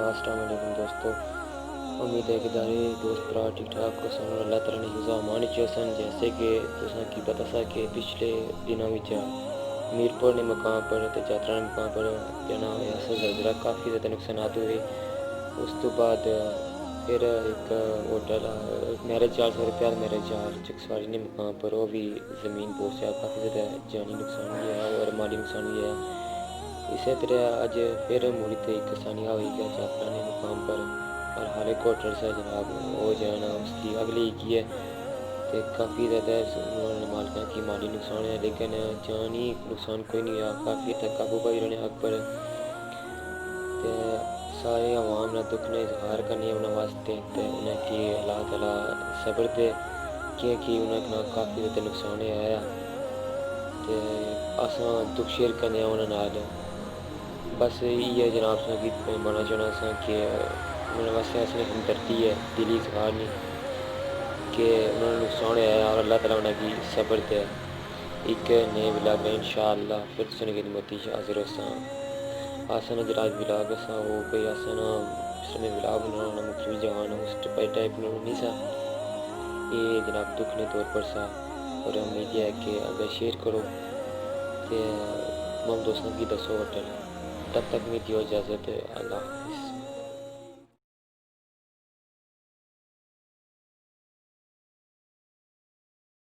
السلام علیکم دوستو، امید ہے کہ دارے دوست برا ٹھیک ٹھاک کو سن اور اللہ تعالیٰ نے حفظ و امان چوسن. جیسے کہ تساں کی پتہ سا کہ پچھلے دنوں وچ میرپور نے مقام پر تے جاترا نے مقام پر جنا ایسا زلزلہ کافی زیادہ نقصانات ہوئے. اس تو بعد پھر ایک ہوٹل میرج ہال روپیہ میرج ہال چکسواڑی نے مقام پر وہ بھی زمین پہنچا. کافی زیادہ جانی نقصان بھی ہے اور مالی نقصان بھی ہے. اسی طرح اج پھر مڑی تے ایک ثانیہ ہوئی گیا جاترا نے مقام پر اور ہر ایک ہوٹل سے جناب وہ جانا اس کی اگلی کی ہے کہ کافی زیادہ مالکان کی مالی نقصان ہے، لیکن جانی نقصان کوئی نہیں ہوا. کافی تک قابو پائی رہنے حق پر تے سارے عوام نے دکھ نے اظہار کرنی انہوں واسطے تے انہیں کی اللہ تعالیٰ صبر دے کیونکہ انہیں کافی زیادہ نقصان آیا تے اساں دکھ شیئر کرنے انہوں نال. بس یہ جناب سا کی بنا چاہنا سا کہ انہوں واسطے اصل ہمدردی ہے، دلی اظہار نہیں کہ انہوں نے نقصان آیا اور اللہ تعالیٰ انہیں کی صبر دے. ایک نئے ولاگ میں انشاءاللہ پھر سن کے متی حاضر ہوساں. آسان جراج ولاگ سا وہ کوئی آسان سنے ولاگ بنانا مختلف جہان اس ٹائپ نہیں سا. یہ جناب دکھ نے طور پر سا اور امید ہے کہ اگر شیئر کرو تو تمام دوستوں کی دسو ہوٹل. تب تک میری اجازت ہے. اللہ حافظ.